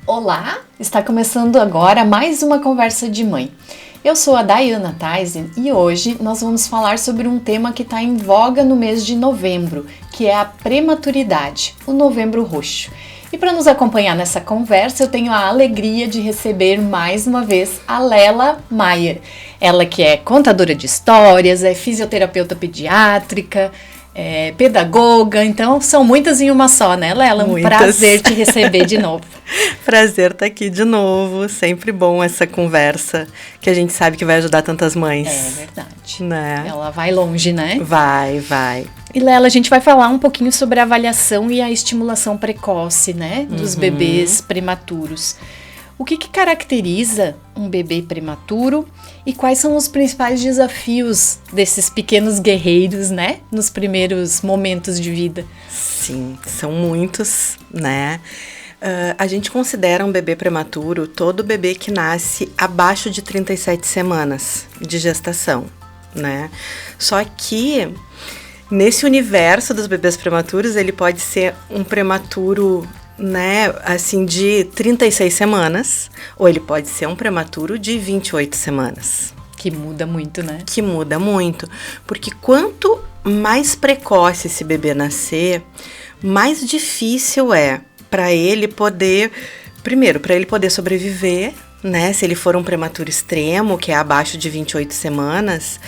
Olá, está começando agora mais uma conversa de mãe. Eu sou a Dayana Tyson e hoje nós vamos falar sobre um tema que está em voga no mês de novembro, que é a prematuridade, o Novembro Roxo. E para nos acompanhar nessa conversa, eu tenho a alegria de receber mais uma vez a Lela Maier. Ela que é contadora de histórias, é fisioterapeuta pediátrica, pedagoga, então são muitas em uma só, né, Lela? Um prazer te receber de novo. Prazer estar aqui de novo, sempre bom essa conversa, que a gente sabe que vai ajudar tantas mães. É verdade. Né? Ela vai longe, né? Vai. E Lela, a gente vai falar um pouquinho sobre a avaliação e a estimulação precoce, né, dos bebês prematuros. O que caracteriza um bebê prematuro e quais são os principais desafios desses pequenos guerreiros, né, nos primeiros momentos de vida? Sim, são muitos, né? A gente considera um bebê prematuro todo bebê que nasce abaixo de 37 semanas de gestação, né? Só que nesse universo dos bebês prematuros, ele pode ser um prematuro, né, assim, de 36 semanas, ou ele pode ser um prematuro de 28 semanas. Que muda muito, né? Que muda muito, porque quanto mais precoce esse bebê nascer, mais difícil é para ele poder, primeiro, para ele poder sobreviver, né, se ele for um prematuro extremo, que é abaixo de 28 semanas.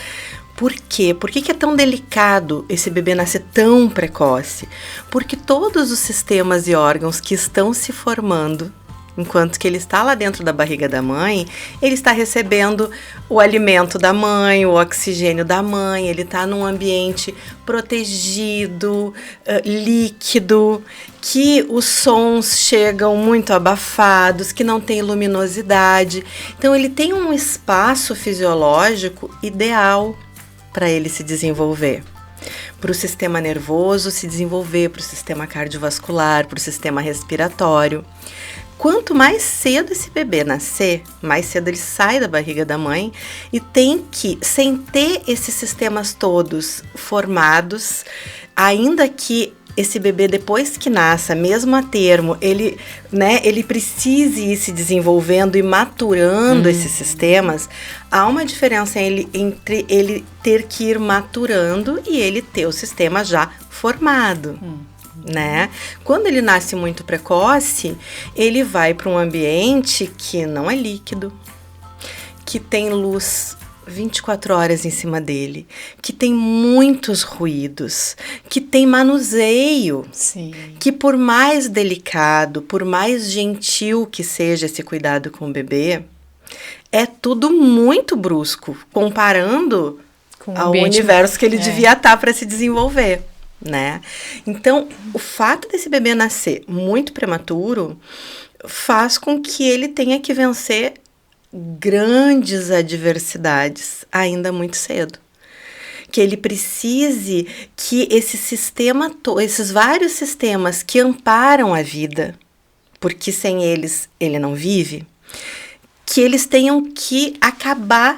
Por quê? Por que é tão delicado esse bebê nascer tão precoce? Porque todos os sistemas e órgãos que estão se formando, enquanto que ele está lá dentro da barriga da mãe, ele está recebendo o alimento da mãe, o oxigênio da mãe, ele está num ambiente protegido, líquido, que os sons chegam muito abafados, que não tem luminosidade. Então ele tem um espaço fisiológico ideal para ele se desenvolver, para o sistema nervoso se desenvolver, para o sistema cardiovascular, para o sistema respiratório. Quanto mais cedo esse bebê nascer, mais cedo ele sai da barriga da mãe e tem que, sem ter esses sistemas todos formados, ainda que esse bebê, depois que nasça, mesmo a termo, ele precise ir se desenvolvendo e maturando esses sistemas, há uma diferença entre ele ter que ir maturando e ele ter o sistema já formado. Né? Quando ele nasce muito precoce, ele vai para um ambiente que não é líquido, que tem luz 24 horas em cima dele, que tem muitos ruídos, que tem manuseio. Sim. Que por mais delicado, por mais gentil que seja esse cuidado com o bebê, é tudo muito brusco, comparando ao universo que ele devia estar para se desenvolver. Né? Então, o fato desse bebê nascer muito prematuro faz com que ele tenha que vencer grandes adversidades ainda muito cedo. Que ele precise que esse sistema, esses vários sistemas que amparam a vida, porque sem eles ele não vive, que eles tenham que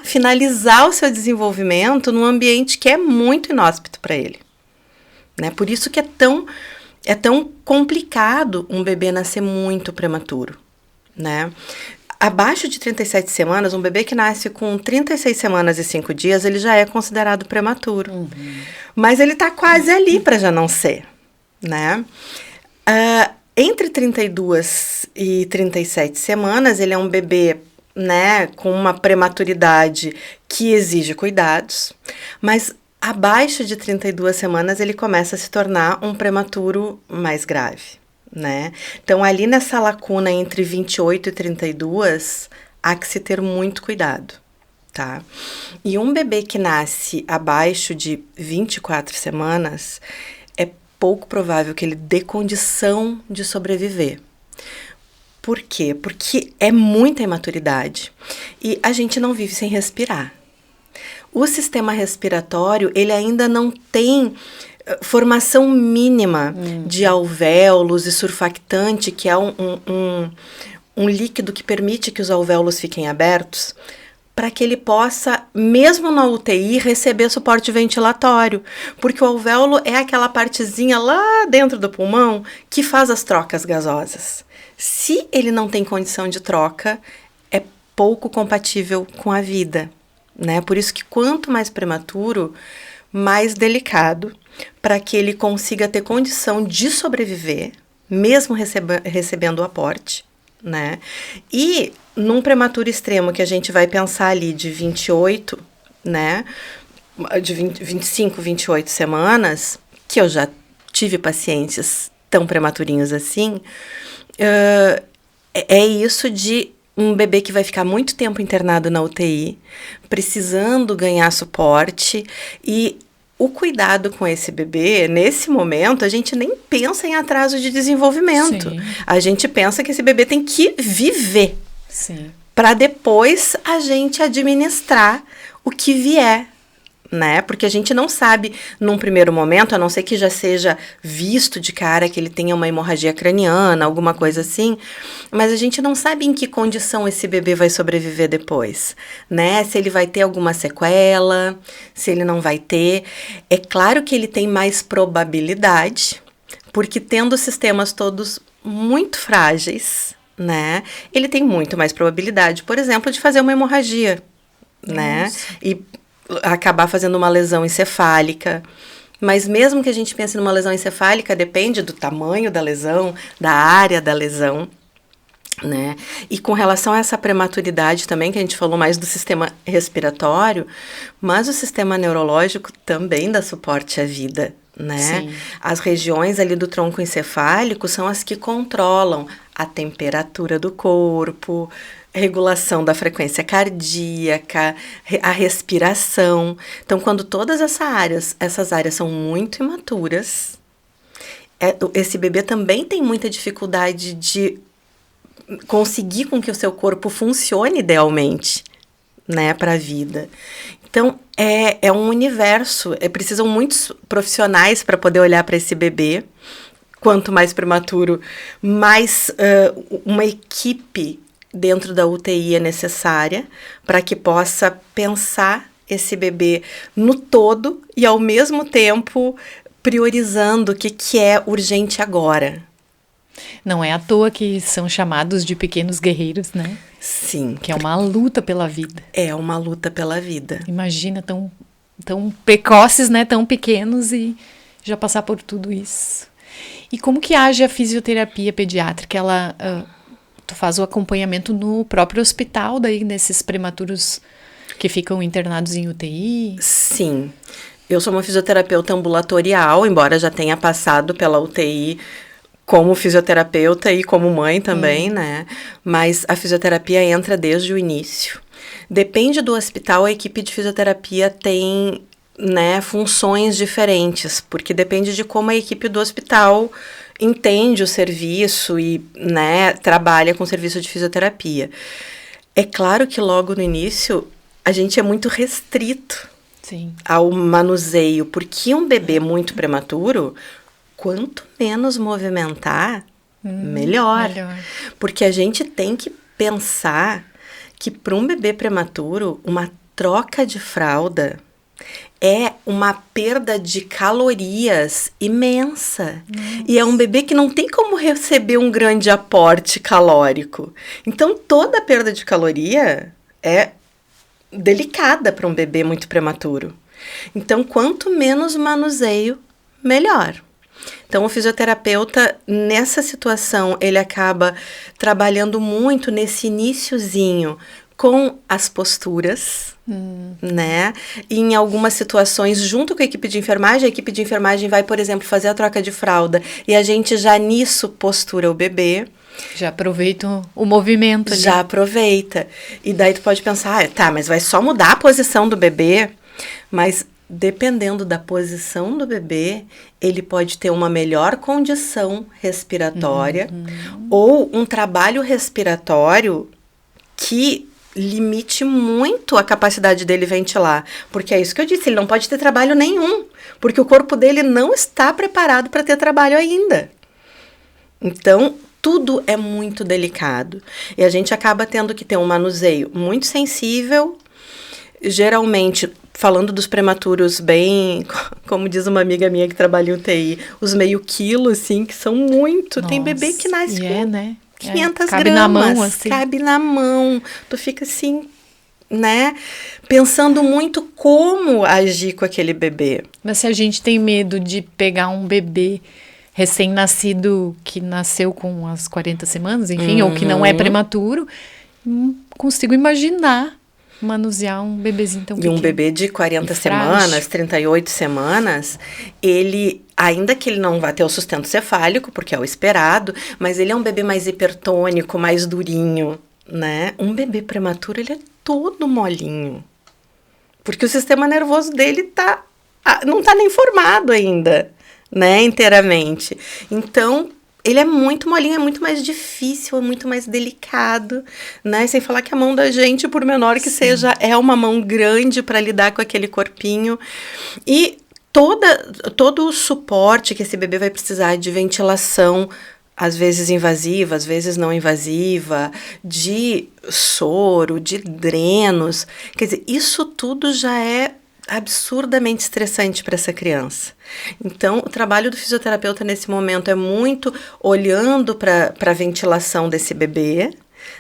finalizar o seu desenvolvimento num ambiente que é muito inóspito para ele. Né? Por isso que é tão complicado um bebê nascer muito prematuro, né? Abaixo de 37 semanas, um bebê que nasce com 36 semanas e 5 dias, ele já é considerado prematuro. Mas ele está quase ali para já não ser, né? Entre 32 e 37 semanas, ele é um bebê, né, com uma prematuridade que exige cuidados, mas abaixo de 32 semanas, ele começa a se tornar um prematuro mais grave, né? Então, ali nessa lacuna entre 28 e 32, há que se ter muito cuidado, tá? E um bebê que nasce abaixo de 24 semanas, é pouco provável que ele dê condição de sobreviver. Por quê? Porque é muita imaturidade e a gente não vive sem respirar. O sistema respiratório, ele ainda não tem formação mínima de alvéolos e surfactante, que é um líquido que permite que os alvéolos fiquem abertos, para que ele possa, mesmo na UTI, receber suporte ventilatório. Porque o alvéolo é aquela partezinha lá dentro do pulmão que faz as trocas gasosas. Se ele não tem condição de troca, é pouco compatível com a vida, né? Por isso que quanto mais prematuro, mais delicado, para que ele consiga ter condição de sobreviver, mesmo recebendo o aporte, né? E num prematuro extremo, que a gente vai pensar ali de 28, né? De 25, 28 semanas, que eu já tive pacientes tão prematurinhos assim, é isso de um bebê que vai ficar muito tempo internado na UTI, precisando ganhar suporte, e o cuidado com esse bebê, nesse momento, a gente nem pensa em atraso de desenvolvimento. Sim. A gente pensa que esse bebê tem que viver, para depois a gente administrar o que vier, né? Porque a gente não sabe, num primeiro momento, a não ser que já seja visto de cara que ele tenha uma hemorragia craniana, alguma coisa assim, mas a gente não sabe em que condição esse bebê vai sobreviver depois, né? Se ele vai ter alguma sequela, se ele não vai ter. É claro que ele tem mais probabilidade, porque tendo os sistemas todos muito frágeis, né? Ele tem muito mais probabilidade, por exemplo, de fazer uma hemorragia, né? E acabar fazendo uma lesão encefálica. Mas mesmo que a gente pense numa lesão encefálica, depende do tamanho da lesão, da área da lesão, né? E com relação a essa prematuridade também, que a gente falou mais do sistema respiratório, mas o sistema neurológico também dá suporte à vida, né? Sim. As regiões ali do tronco encefálico são as que controlam a temperatura do corpo, regulação da frequência cardíaca, a respiração. Então, quando todas essas áreas são muito imaturas, esse bebê também tem muita dificuldade de conseguir com que o seu corpo funcione idealmente, né, para a vida. Então, é um universo, precisam muitos profissionais para poder olhar para esse bebê. Quanto mais prematuro, mais uma equipe dentro da UTI é necessária para que possa pensar esse bebê no todo e, ao mesmo tempo, priorizando o que é urgente agora. Não é à toa que são chamados de pequenos guerreiros, né? Sim. Que é uma luta pela vida. É uma luta pela vida. Imagina, tão precoces, né? Tão pequenos e já passar por tudo isso. E como que age a fisioterapia pediátrica? Tu faz o acompanhamento no próprio hospital, daí, nesses prematuros que ficam internados em UTI? Sim. Eu sou uma fisioterapeuta ambulatorial, embora já tenha passado pela UTI como fisioterapeuta e como mãe também, né? Mas a fisioterapia entra desde o início. Depende do hospital, a equipe de fisioterapia tem, né, funções diferentes, porque depende de como a equipe do hospital entende o serviço e, né, trabalha com o serviço de fisioterapia. É claro que logo no início a gente é muito restrito ao manuseio, porque um bebê muito prematuro, quanto menos movimentar, melhor. Porque a gente tem que pensar que para um bebê prematuro, uma troca de fralda é uma perda de calorias imensa. E é um bebê que não tem como receber um grande aporte calórico. Então, toda perda de caloria é delicada para um bebê muito prematuro. Então, quanto menos manuseio, melhor. Então, o fisioterapeuta, nessa situação, ele acaba trabalhando muito nesse iniciozinho com as posturas, né? E em algumas situações, junto com a equipe de enfermagem vai, por exemplo, fazer a troca de fralda e a gente já nisso postura o bebê. Já aproveita o movimento ali. Já aproveita. E daí tu pode pensar, tá, mas vai só mudar a posição do bebê? Mas dependendo da posição do bebê, ele pode ter uma melhor condição respiratória ou um trabalho respiratório que limite muito a capacidade dele ventilar. Porque é isso que eu disse, ele não pode ter trabalho nenhum, porque o corpo dele não está preparado para ter trabalho ainda. Então, tudo é muito delicado. E a gente acaba tendo que ter um manuseio muito sensível, geralmente, falando dos prematuros bem, como diz uma amiga minha que trabalha em UTI, os meio quilo, assim, que são muito. Nossa, tem bebê que nasce com né? 500 cabe gramas. Na mão, assim. Cabe na mão. Tu fica assim, né? Pensando muito como agir com aquele bebê. Mas se a gente tem medo de pegar um bebê recém-nascido que nasceu com as 40 semanas, enfim, ou que não é prematuro, consigo imaginar manusear um bebezinho tão pequeno. E um bebê de 40 semanas, 38 semanas, ele, ainda que ele não vá ter o sustento cefálico, porque é o esperado, mas ele é um bebê mais hipertônico, mais durinho, né? Um bebê prematuro, ele é todo molinho. Porque o sistema nervoso dele não tá nem formado ainda, né, inteiramente. Então, ele é muito molinho, é muito mais difícil, é muito mais delicado, né? Sem falar que a mão da gente, por menor que seja, é uma mão grande para lidar com aquele corpinho. E todo o suporte que esse bebê vai precisar de ventilação, às vezes invasiva, às vezes não invasiva, de soro, de drenos. Quer dizer, isso tudo já é absurdamente estressante para essa criança. Então, o trabalho do fisioterapeuta nesse momento é muito olhando para a ventilação desse bebê,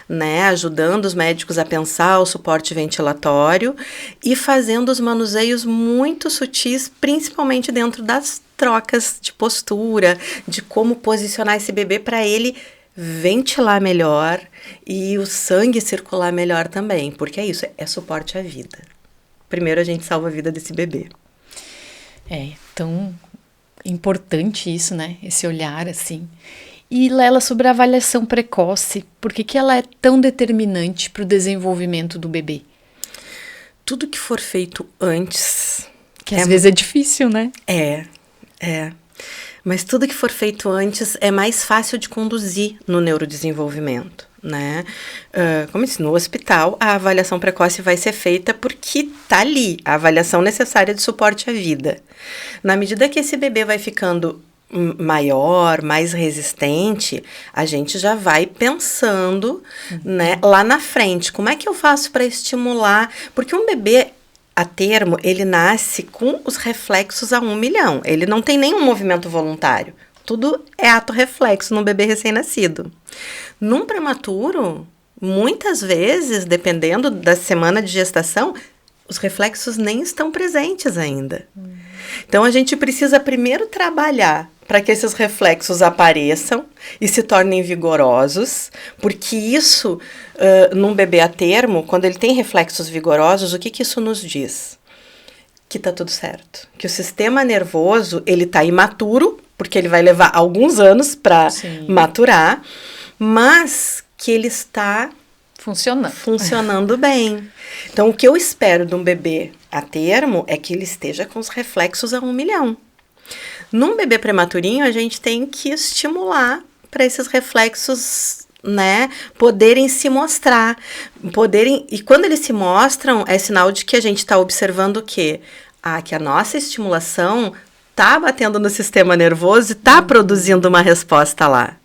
né, ajudando os médicos a pensar o suporte ventilatório e fazendo os manuseios muito sutis, principalmente dentro das trocas de postura, de como posicionar esse bebê para ele ventilar melhor e o sangue circular melhor também, porque é isso, é suporte à vida. Primeiro a gente salva a vida desse bebê. É tão importante isso, né? Esse olhar, assim. E, Lela, sobre a avaliação precoce, por que ela é tão determinante para o desenvolvimento do bebê? Tudo que for feito antes... Que às vezes é difícil, né? É. Mas tudo que for feito antes é mais fácil de conduzir no neurodesenvolvimento, né? Como eu disse, no hospital, a avaliação precoce vai ser feita porque tá ali, a avaliação necessária de suporte à vida. Na medida que esse bebê vai ficando maior, mais resistente, a gente já vai pensando, né, lá na frente, como é que eu faço para estimular? Porque um bebê a termo, ele nasce com os reflexos a 1 milhão. Ele não tem nenhum movimento voluntário. Tudo é ato reflexo num bebê recém-nascido. Num prematuro, muitas vezes, dependendo da semana de gestação, os reflexos nem estão presentes ainda. Então, a gente precisa primeiro trabalhar para que esses reflexos apareçam e se tornem vigorosos, porque isso, num bebê a termo, quando ele tem reflexos vigorosos, o que isso nos diz? Que tá tudo certo. Que o sistema nervoso, ele tá imaturo, porque ele vai levar alguns anos para maturar, mas que ele está funcionando bem. Então, o que eu espero de um bebê a termo é que ele esteja com os reflexos a 1 milhão. Num bebê prematurinho, a gente tem que estimular para esses reflexos, né, poderem se mostrar. E quando eles se mostram, é sinal de que a gente está observando o quê? Que a nossa estimulação está batendo no sistema nervoso e está produzindo uma resposta lá.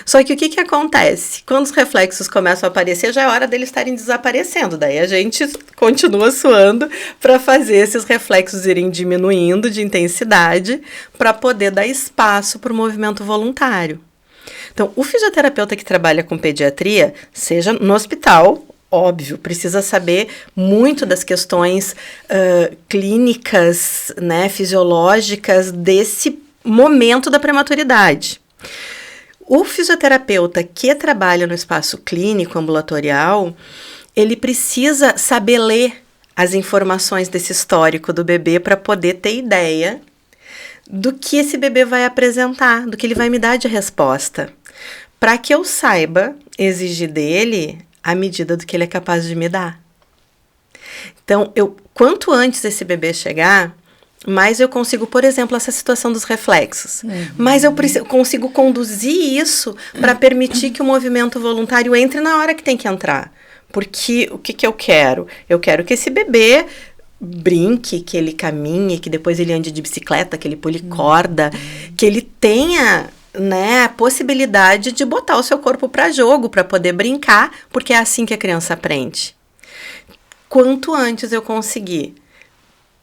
Só que o que acontece? Quando os reflexos começam a aparecer, já é hora deles estarem desaparecendo. Daí a gente continua suando para fazer esses reflexos irem diminuindo de intensidade para poder dar espaço para o movimento voluntário. Então, o fisioterapeuta que trabalha com pediatria, seja no hospital, óbvio, precisa saber muito das questões clínicas, né, fisiológicas desse momento da prematuridade. O fisioterapeuta que trabalha no espaço clínico ambulatorial, ele precisa saber ler as informações desse histórico do bebê para poder ter ideia do que esse bebê vai apresentar, do que ele vai me dar de resposta, para que eu saiba exigir dele a medida do que ele é capaz de me dar. Então, quanto antes esse bebê chegar, mais eu consigo, por exemplo, essa situação dos reflexos. Mas eu consigo conduzir isso para permitir que o movimento voluntário entre na hora que tem que entrar. Porque o que eu quero? Eu quero que esse bebê brinque, que ele caminhe, que depois ele ande de bicicleta, que ele pule corda, que ele tenha, né, a possibilidade de botar o seu corpo para jogo, para poder brincar, porque é assim que a criança aprende. Quanto antes eu conseguir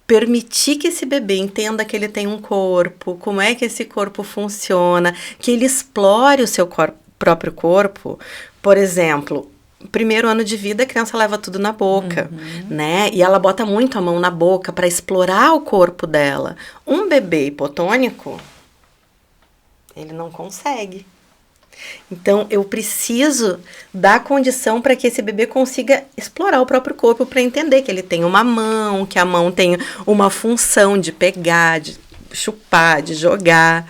permitir que esse bebê entenda que ele tem um corpo, como é que esse corpo funciona, que ele explore o seu corpo próprio corpo, por exemplo, primeiro ano de vida, a criança leva tudo na boca, né? E ela bota muito a mão na boca para explorar o corpo dela. Um bebê hipotônico, ele não consegue. Então, eu preciso dar condição para que esse bebê consiga explorar o próprio corpo, para entender que ele tem uma mão, que a mão tem uma função de pegar, de chupar, de jogar.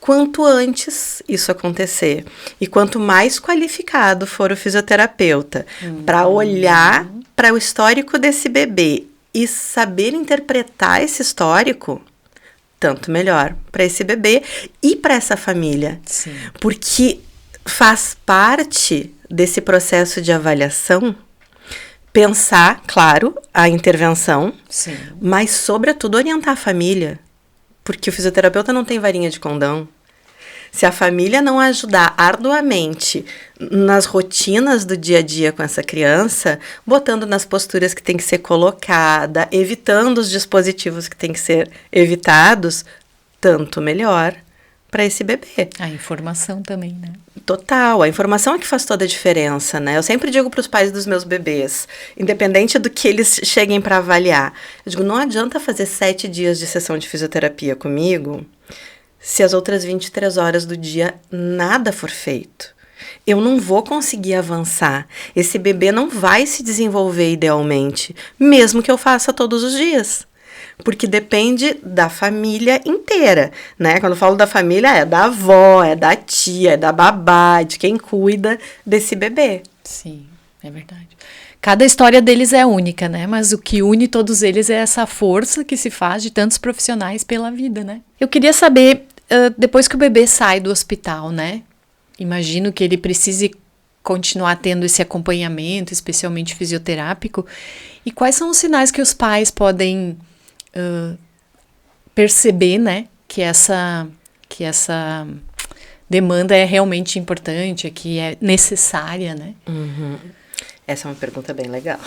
Quanto antes isso acontecer e quanto mais qualificado for o fisioterapeuta para olhar para o histórico desse bebê e saber interpretar esse histórico, tanto melhor para esse bebê e para essa família. Sim. Porque faz parte desse processo de avaliação pensar, claro, a intervenção, Sim. mas, sobretudo, orientar a família. Porque o fisioterapeuta não tem varinha de condão. Se a família não ajudar arduamente nas rotinas do dia a dia com essa criança, botando nas posturas que tem que ser colocada, evitando os dispositivos que tem que ser evitados, tanto melhor para esse bebê. A informação também, né? Total, a informação é que faz toda a diferença, né? Eu sempre digo para os pais dos meus bebês, independente do que eles cheguem para avaliar, eu digo, não adianta fazer 7 dias de sessão de fisioterapia comigo se as outras 23 horas do dia nada for feito. Eu não vou conseguir avançar. Esse bebê não vai se desenvolver idealmente, mesmo que eu faça todos os dias. Porque depende da família inteira, né? Quando eu falo da família, é da avó, é da tia, é da babá, de quem cuida desse bebê. Sim, é verdade. Cada história deles é única, né? Mas o que une todos eles é essa força que se faz de tantos profissionais pela vida, né? Eu queria saber, depois que o bebê sai do hospital, né? Imagino que ele precise continuar tendo esse acompanhamento, especialmente fisioterápico. E quais são os sinais que os pais podem perceber, né? Que essa demanda é realmente importante, que é necessária, né? Uhum. Essa é uma pergunta bem legal.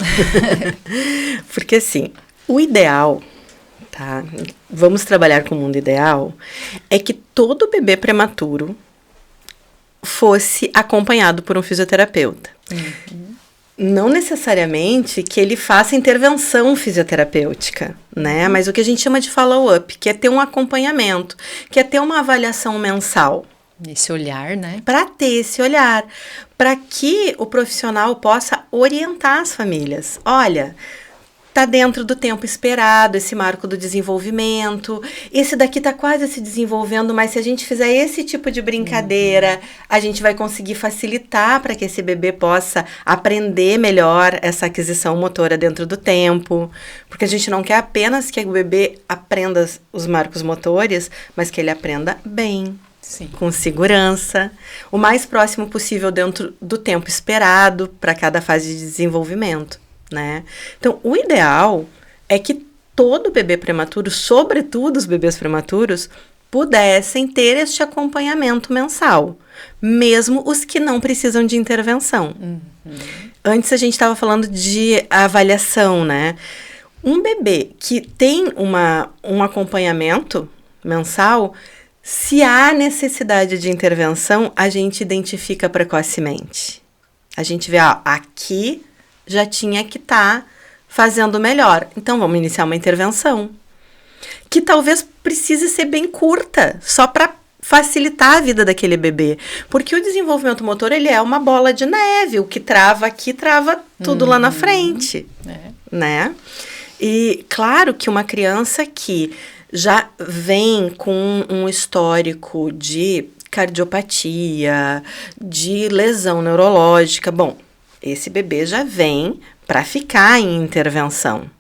Porque, assim, o ideal, tá? Vamos trabalhar com o mundo ideal, é que todo bebê prematuro fosse acompanhado por um fisioterapeuta. Não necessariamente que ele faça intervenção fisioterapêutica, né? Mas o que a gente chama de follow-up, que é ter um acompanhamento, que é ter uma avaliação mensal. Esse olhar, né? Para ter esse olhar, para que o profissional possa orientar as famílias. Olha, tá dentro do tempo esperado, esse marco do desenvolvimento, esse daqui tá quase se desenvolvendo, mas se a gente fizer esse tipo de brincadeira, a gente vai conseguir facilitar para que esse bebê possa aprender melhor essa aquisição motora dentro do tempo, porque a gente não quer apenas que o bebê aprenda os marcos motores, mas que ele aprenda bem. Sim. Com segurança, o mais próximo possível dentro do tempo esperado para cada fase de desenvolvimento, né? Então, o ideal é que todo bebê prematuro, sobretudo os bebês prematuros, pudessem ter este acompanhamento mensal, mesmo os que não precisam de intervenção. Antes a gente estava falando de avaliação, né? Um bebê que tem um acompanhamento mensal, se há necessidade de intervenção, a gente identifica precocemente. A gente vê, aqui já tinha que estar fazendo melhor. Então, vamos iniciar uma intervenção. Que talvez precise ser bem curta, só para facilitar a vida daquele bebê. Porque o desenvolvimento motor, ele é uma bola de neve. O que trava aqui, trava tudo lá na frente. Né? E, claro que uma criança que já vem com um histórico de cardiopatia, de lesão neurológica. Bom, esse bebê já vem para ficar em intervenção.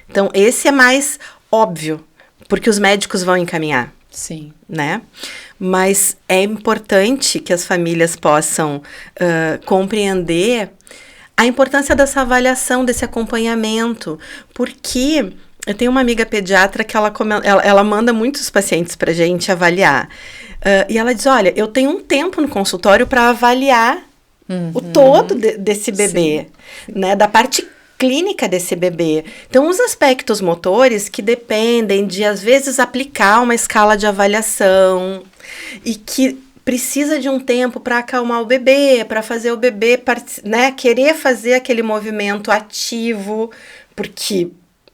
Então, esse é mais óbvio, porque os médicos vão encaminhar. Sim. Né? Mas é importante que as famílias possam compreender a importância dessa avaliação, desse acompanhamento, porque eu tenho uma amiga pediatra que ela manda muitos pacientes para a gente avaliar. E ela diz, olha, eu tenho um tempo no consultório para avaliar o todo desse bebê, né? Da parte clínica desse bebê. Então, os aspectos motores que dependem de, às vezes, aplicar uma escala de avaliação e que precisa de um tempo para acalmar o bebê, para fazer o bebê, né, querer fazer aquele movimento ativo, porque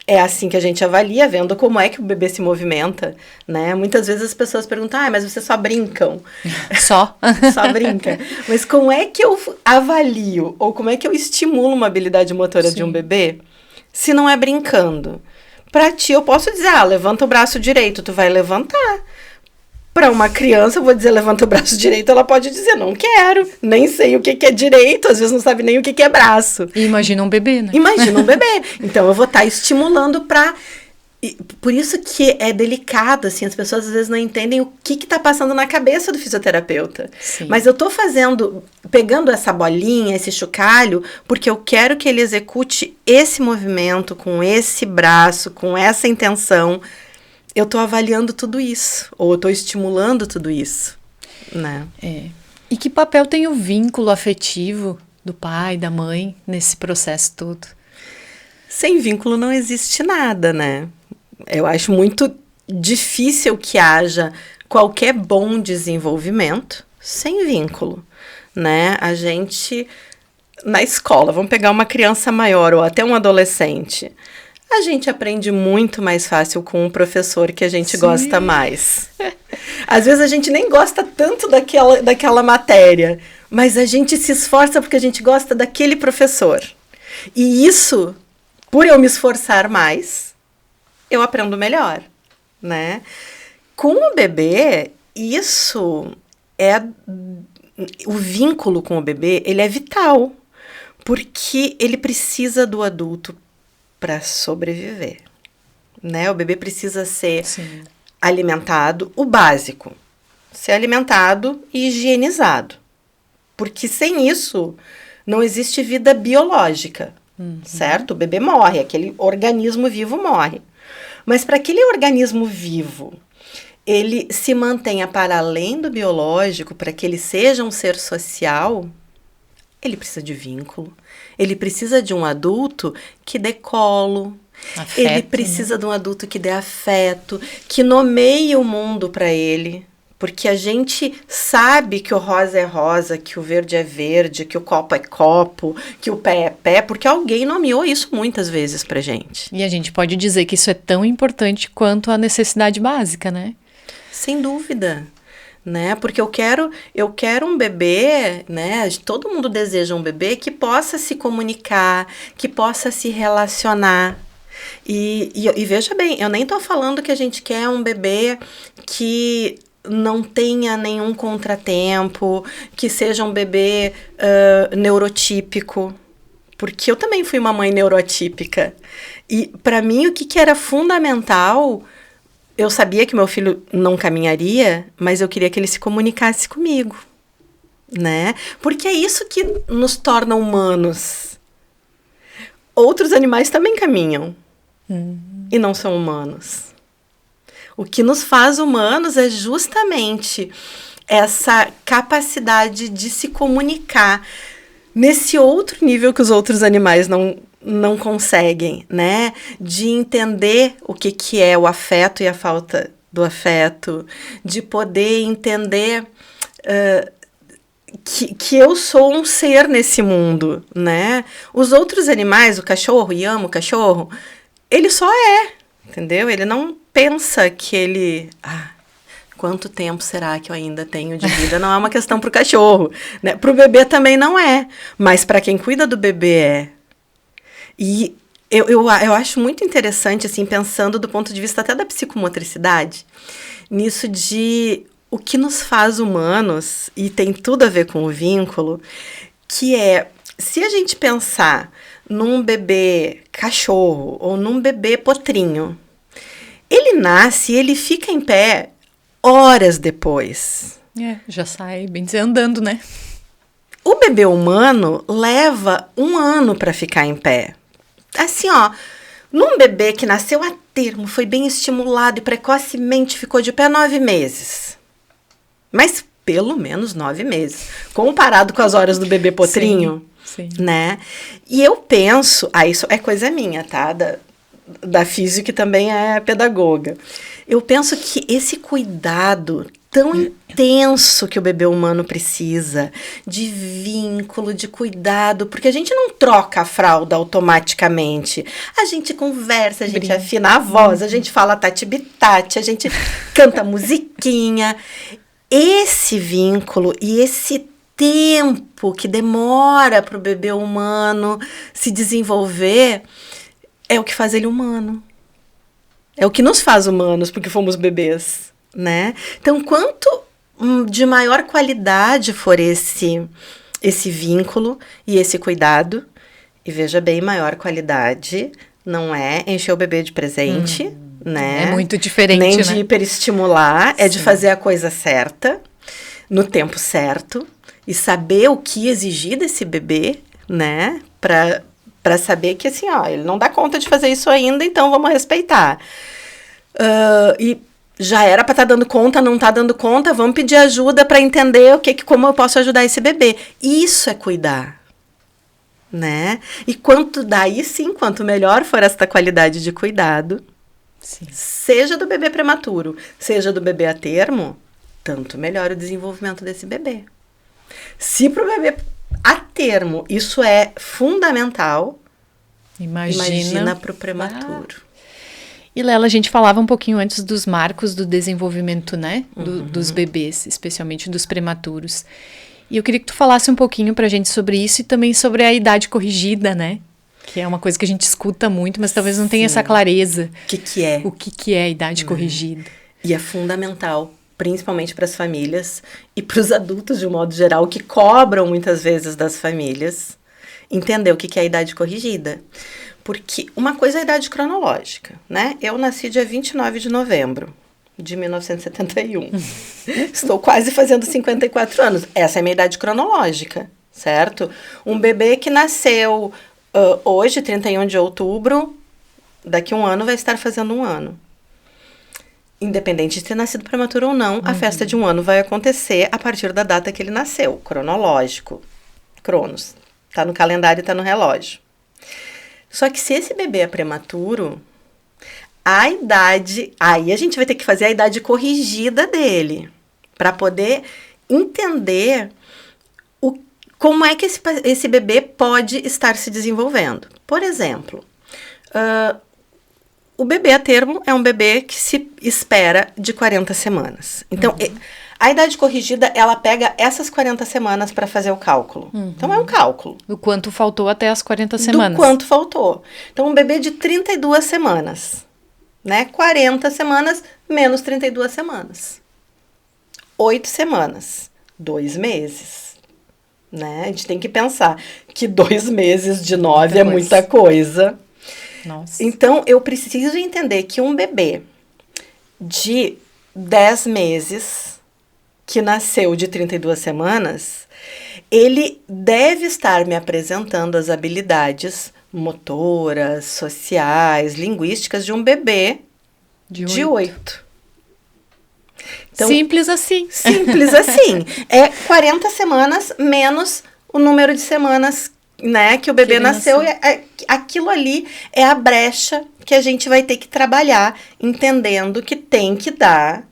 é assim que a gente avalia, vendo como é que o bebê se movimenta, né? Muitas vezes as pessoas perguntam, mas vocês só brincam. Só? Só brinca. Mas como é que eu avalio, ou como é que eu estimulo uma habilidade motora de um bebê, se não é brincando? Pra ti, eu posso dizer, levanta o braço direito, tu vai levantar. Para uma criança, eu vou dizer, levanta o braço direito, ela pode dizer, não quero, nem sei o que é direito, às vezes não sabe nem o que é braço. E imagina um bebê, né? Imagina um bebê. Então, eu vou estar estimulando para... Por isso que é delicado, assim, as pessoas às vezes não entendem o que está passando na cabeça do fisioterapeuta. Sim. Mas eu estou pegando essa bolinha, esse chocalho, porque eu quero que ele execute esse movimento, com esse braço, com essa intenção. Eu estou avaliando tudo isso, ou eu estou estimulando tudo isso, né? E que papel tem o vínculo afetivo do pai, da mãe, nesse processo todo? Sem vínculo não existe nada, né? Eu acho muito difícil que haja qualquer bom desenvolvimento sem vínculo, né? A gente, na escola, vamos pegar uma criança maior ou até um adolescente... A gente aprende muito mais fácil com um professor que a gente gosta mais. Às vezes a gente nem gosta tanto daquela matéria, mas a gente se esforça porque a gente gosta daquele professor. E isso, por eu me esforçar mais, eu aprendo melhor, né? Com o bebê, isso é... O vínculo com o bebê, ele é vital, porque ele precisa do adulto para sobreviver, né? O bebê precisa ser alimentado, o básico, ser alimentado e higienizado, porque sem isso não existe vida biológica, certo? O bebê morre, aquele organismo vivo morre. Mas para aquele organismo vivo, ele se mantenha para além do biológico, para que ele seja um ser social, ele precisa de vínculo. Ele precisa de um adulto que dê colo. Afeto, ele precisa de um adulto que dê afeto, que nomeie o mundo para ele. Porque a gente sabe que o rosa é rosa, que o verde é verde, que o copo é copo, que o pé é pé, porque alguém nomeou isso muitas vezes pra gente. E a gente pode dizer que isso é tão importante quanto a necessidade básica, né? Sem dúvida. Né? Porque eu quero um bebê, né? Todo mundo deseja um bebê que possa se comunicar, que possa se relacionar. E veja bem, eu nem tô falando que a gente quer um bebê que não tenha nenhum contratempo, que seja um bebê neurotípico. Porque eu também fui uma mãe neurotípica. E para mim o que era fundamental... Eu sabia que meu filho não caminharia, mas eu queria que ele se comunicasse comigo, né? Porque é isso que nos torna humanos. Outros animais também caminham e não são humanos. O que nos faz humanos é justamente essa capacidade de se comunicar nesse outro nível que os outros animais não conseguem, né? De entender o que é o afeto e a falta do afeto, de poder entender que eu sou um ser nesse mundo, né? Os outros animais, o cachorro, e amo o cachorro, ele só é, entendeu? Ele não pensa que ele... quanto tempo será que eu ainda tenho de vida? Não é uma questão para o cachorro, né? Para o bebê também não é, mas para quem cuida do bebê é. E eu acho muito interessante, assim, pensando do ponto de vista até da psicomotricidade, nisso de o que nos faz humanos, e tem tudo a ver com o vínculo, que é, se a gente pensar num bebê cachorro ou num bebê potrinho, ele nasce e ele fica em pé horas depois. Já sai bem dizer andando, né? O bebê humano leva 1 ano para ficar em pé. Assim, num bebê que nasceu a termo, foi bem estimulado e precocemente ficou de pé 9 meses. Mas pelo menos 9 meses. Comparado com as horas do bebê potrinho, sim. Né? E eu penso... isso é coisa minha, tá? Da física que também é pedagoga. Eu penso que esse cuidado tão intenso que o bebê humano precisa, de vínculo, de cuidado, porque a gente não troca a fralda automaticamente. A gente conversa, a gente afina a voz, a gente fala tati-bitati, a gente canta musiquinha. Esse vínculo e esse tempo que demora para o bebê humano se desenvolver é o que faz ele humano. É o que nos faz humanos, porque fomos bebês, né? Então, quanto de maior qualidade for esse vínculo e esse cuidado, e veja bem, maior qualidade não é encher o bebê de presente, né? É muito diferente, nem né? de hiperestimular, é de fazer a coisa certa, no tempo certo, e saber o que exigir desse bebê, né? Para saber que, assim, ó, ele não dá conta de fazer isso ainda, então vamos respeitar. E já era para estar dando conta, não está dando conta, vamos pedir ajuda para entender como eu posso ajudar esse bebê. Isso é cuidar, né? E quanto melhor for esta qualidade de cuidado, sim, seja do bebê prematuro, seja do bebê a termo, tanto melhor o desenvolvimento desse bebê. Se para o bebê a termo isso é fundamental, imagina para o prematuro. E Lela, a gente falava um pouquinho antes dos marcos do desenvolvimento, né? Dos bebês, especialmente dos prematuros. E eu queria que tu falasse um pouquinho pra gente sobre isso e também sobre a idade corrigida, né? Que é uma coisa que a gente escuta muito, mas talvez não tenha essa clareza. O que é a idade corrigida? E é fundamental, principalmente para as famílias e para os adultos, de um modo geral, que cobram muitas vezes das famílias, entender o que é a idade corrigida. Porque uma coisa é a idade cronológica, né? Eu nasci dia 29 de novembro de 1971. Estou quase fazendo 54 anos. Essa é a minha idade cronológica, certo? Um bebê que nasceu hoje, 31 de outubro, daqui a um ano vai estar fazendo 1 ano. Independente de ter nascido prematuro ou não, a festa de 1 ano vai acontecer a partir da data que ele nasceu. Cronológico. Cronos. Tá no calendário e tá no relógio. Só que se esse bebê é prematuro, a idade... Aí a gente vai ter que fazer a idade corrigida dele, para poder entender como é que esse bebê pode estar se desenvolvendo. Por exemplo, o bebê a termo é um bebê que se espera de 40 semanas. Então, a idade corrigida, ela pega essas 40 semanas para fazer o cálculo. Então, é um cálculo. Do quanto faltou até as 40 semanas. Do quanto faltou. Então, um bebê de 32 semanas, né? 40 semanas menos 32 semanas. 8 semanas. 2 meses. Né? A gente tem que pensar que 2 meses de 9 é muita coisa. Nossa. Então, eu preciso entender que um bebê de 10 meses... que nasceu de 32 semanas, ele deve estar me apresentando as habilidades motoras, sociais, linguísticas de um bebê de 8. Então, simples assim. Simples assim. É 40 semanas menos o número de semanas, né, que o bebê nasceu. Aquilo ali é a brecha que a gente vai ter que trabalhar, entendendo que tem que dar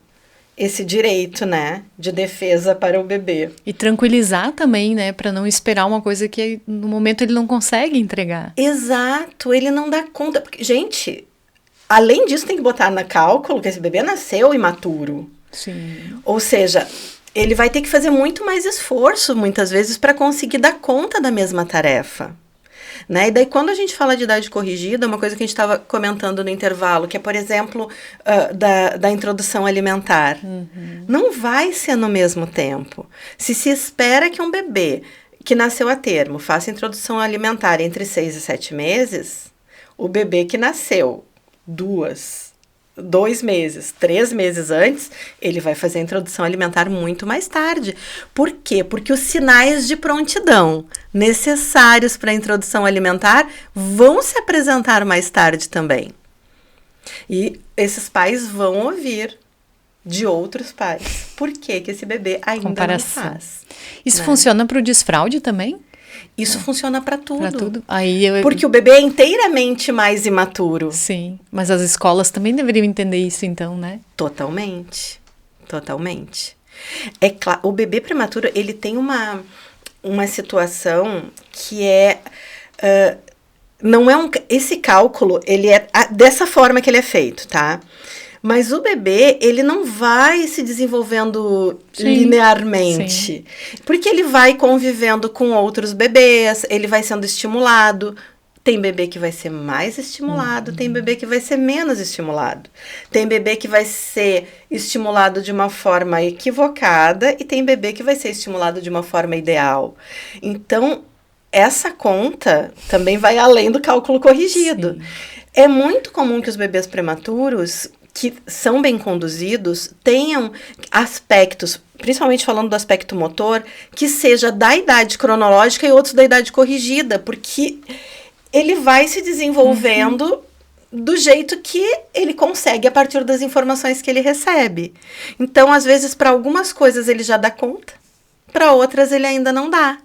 esse direito, né, de defesa para o bebê. E tranquilizar também, né, para não esperar uma coisa que no momento ele não consegue entregar. Exato, ele não dá conta. Porque, gente, além disso tem que botar no cálculo que esse bebê nasceu imaturo. Sim. Ou seja, ele vai ter que fazer muito mais esforço, muitas vezes, para conseguir dar conta da mesma tarefa. Né? E daí, quando a gente fala de idade corrigida, uma coisa que a gente estava comentando no intervalo, que é, por exemplo, da introdução alimentar. Não vai ser no mesmo tempo. Se espera que um bebê que nasceu a termo faça introdução alimentar entre 6 e 7 meses, o bebê que nasceu 2 meses, 3 meses antes, ele vai fazer a introdução alimentar muito mais tarde. Por quê? Porque os sinais de prontidão necessários para a introdução alimentar vão se apresentar mais tarde também. E esses pais vão ouvir de outros pais por que esse bebê ainda não faz. Isso funciona para o desfraude também? Isso funciona para tudo. Pra tudo. Porque o bebê é inteiramente mais imaturo. Sim, mas as escolas também deveriam entender isso então, né? Totalmente. Totalmente. É claro, o bebê prematuro, ele tem uma situação que não é esse cálculo, ele é dessa forma que ele é feito, tá? Mas o bebê, ele não vai se desenvolvendo linearmente. Sim. Porque ele vai convivendo com outros bebês, ele vai sendo estimulado. Tem bebê que vai ser mais estimulado, tem bebê que vai ser menos estimulado. Tem bebê que vai ser estimulado de uma forma equivocada e tem bebê que vai ser estimulado de uma forma ideal. Então, essa conta também vai além do cálculo corrigido. Sim. É muito comum que os bebês prematuros, que são bem conduzidos, tenham aspectos, principalmente falando do aspecto motor, que seja da idade cronológica e outros da idade corrigida, porque ele vai se desenvolvendo do jeito que ele consegue a partir das informações que ele recebe. Então, às vezes, para algumas coisas ele já dá conta, para outras ele ainda não dá.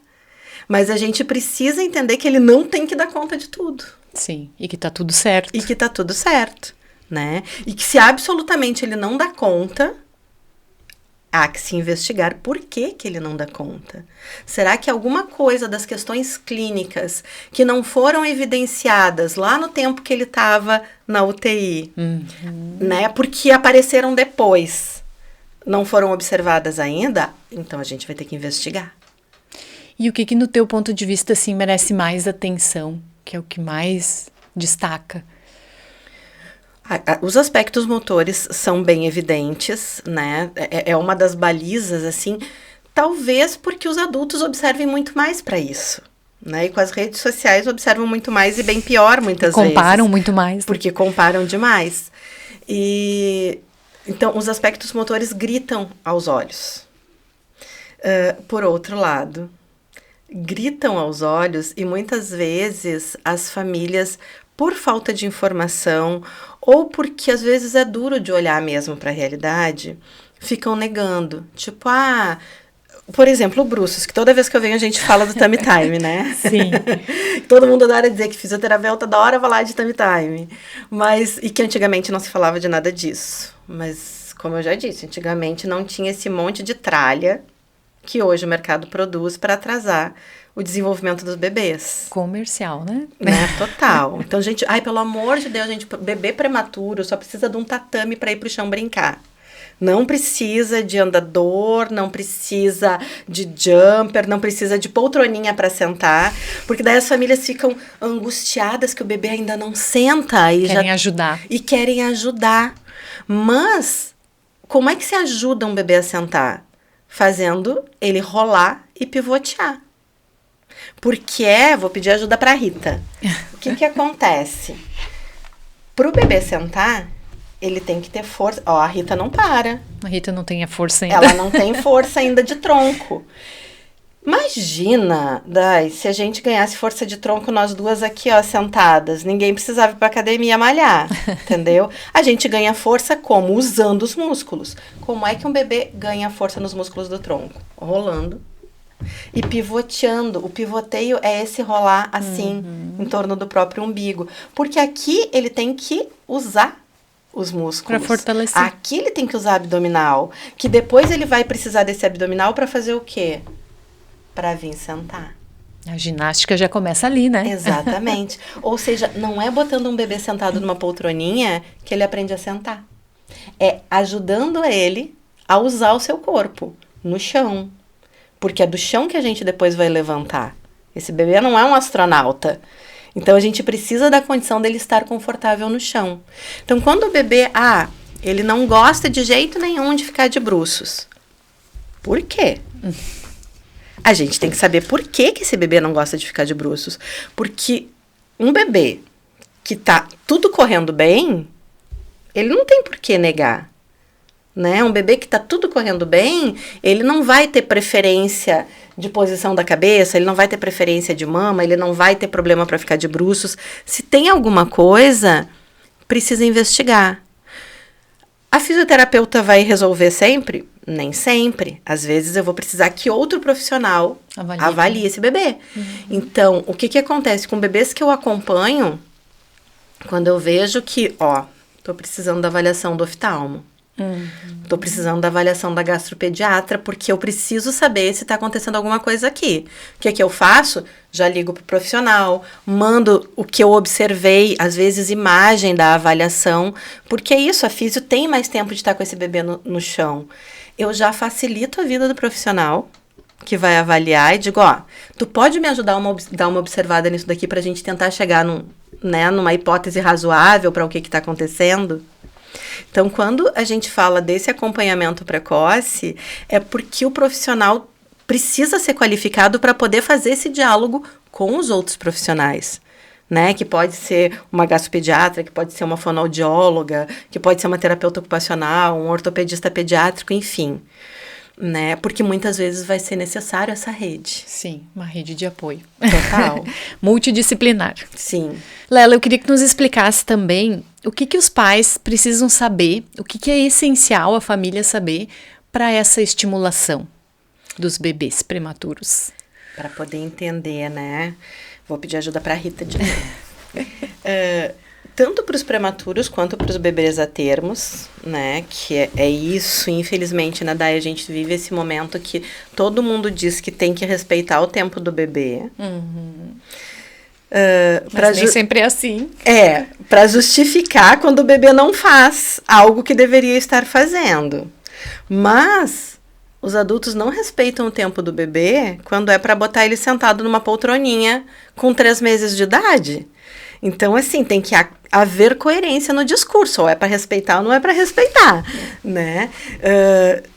Mas a gente precisa entender que ele não tem que dar conta de tudo. Sim, e que tá tudo certo. E que tá tudo certo, né? E que se absolutamente ele não dá conta, há que se investigar por que ele não dá conta. Será que alguma coisa das questões clínicas que não foram evidenciadas lá no tempo que ele estava na UTI, né? Porque apareceram depois, não foram observadas ainda? Então a gente vai ter que investigar. E o que no teu ponto de vista assim merece mais atenção, que é o que mais destaca? Os aspectos motores são bem evidentes, né? É uma das balizas, assim, talvez porque os adultos observem muito mais para isso, né? E com as redes sociais observam muito mais e bem pior muitas vezes. Comparam muito mais. Porque comparam demais. E então, os aspectos motores gritam aos olhos. Por outro lado, gritam aos olhos e muitas vezes as famílias, por falta de informação ou porque às vezes é duro de olhar mesmo para a realidade, ficam negando. Tipo, por exemplo, o Bruços, que toda vez que eu venho a gente fala do Tummy Time, né? Sim. Todo mundo adora dizer que fisioterapeuta da hora falar de Tummy Time. E que antigamente não se falava de nada disso. Mas, como eu já disse, antigamente não tinha esse monte de tralha que hoje o mercado produz para atrasar o desenvolvimento dos bebês. Comercial, né? Total. Então, gente, pelo amor de Deus, gente, bebê prematuro só precisa de um tatame para ir pro chão brincar. Não precisa de andador, não precisa de jumper, não precisa de poltroninha para sentar, porque daí as famílias ficam angustiadas que o bebê ainda não senta. Querem ajudar. E querem ajudar. Mas, como é que se ajuda um bebê a sentar? Fazendo ele rolar e pivotear. Porque vou pedir ajuda para a Rita. O que acontece? Para o bebê sentar, ele tem que ter força. A Rita não para. A Rita não tem a força ainda. Ela não tem força ainda de tronco. Imagina, Dai, se a gente ganhasse força de tronco, nós duas aqui, sentadas. Ninguém precisava ir para academia malhar, entendeu? A gente ganha força como? Usando os músculos. Como é que um bebê ganha força nos músculos do tronco? Rolando e pivoteando. O pivoteio é esse rolar assim, em torno do próprio umbigo. Porque aqui ele tem que usar os músculos. Para fortalecer. Aqui ele tem que usar abdominal. Que depois ele vai precisar desse abdominal para fazer o quê? Para vir sentar. A ginástica já começa ali, né? Exatamente. Ou seja, não é botando um bebê sentado numa poltroninha que ele aprende a sentar. É ajudando ele a usar o seu corpo no chão. Porque é do chão que a gente depois vai levantar. Esse bebê não é um astronauta. Então, a gente precisa da condição dele estar confortável no chão. Então, quando o bebê, ele não gosta de jeito nenhum de ficar de bruços. Por quê? A gente tem que saber por que esse bebê não gosta de ficar de bruços. Porque um bebê que tá tudo correndo bem, ele não tem por que negar. Né? Um bebê que tá tudo correndo bem, ele não vai ter preferência de posição da cabeça, ele não vai ter preferência de mama, ele não vai ter problema para ficar de bruços. Se tem alguma coisa, precisa investigar. A fisioterapeuta vai resolver sempre? Nem sempre. Às vezes eu vou precisar que outro profissional avalie esse bebê. Então, o que acontece com bebês que eu acompanho, quando eu vejo que, tô precisando da avaliação do oftalmo. Tô precisando da avaliação da gastropediatra, porque eu preciso saber se tá acontecendo alguma coisa aqui. O que eu faço? Já ligo pro profissional, mando o que eu observei, às vezes imagem da avaliação, porque é isso, a físio tem mais tempo de estar com esse bebê no chão. Eu já facilito a vida do profissional, que vai avaliar, e digo, tu pode me ajudar dar uma observada nisso daqui pra gente tentar chegar numa hipótese razoável para o que tá acontecendo? Então, quando a gente fala desse acompanhamento precoce, é porque o profissional precisa ser qualificado para poder fazer esse diálogo com os outros profissionais, né? Que pode ser uma gastropediatra, que pode ser uma fonoaudióloga, que pode ser uma terapeuta ocupacional, um ortopedista pediátrico, enfim, né? Porque muitas vezes vai ser necessário essa rede. Sim, uma rede de apoio. Total. Multidisciplinar. Sim. Lela, eu queria que nos explicasse também o que os pais precisam saber, o que é essencial a família saber para essa estimulação dos bebês prematuros. Para poder entender, né? Vou pedir ajuda para a Rita de novo. Tanto para os prematuros quanto para os bebês a termos, né? Que é isso, infelizmente, na DAI a gente vive esse momento que todo mundo diz que tem que respeitar o tempo do bebê. Mas nem sempre é assim. Para justificar quando o bebê não faz algo que deveria estar fazendo. Mas os adultos não respeitam o tempo do bebê quando é para botar ele sentado numa poltroninha com 3 meses de idade. Então, assim, tem que haver coerência no discurso. Ou é para respeitar ou não é para respeitar, né?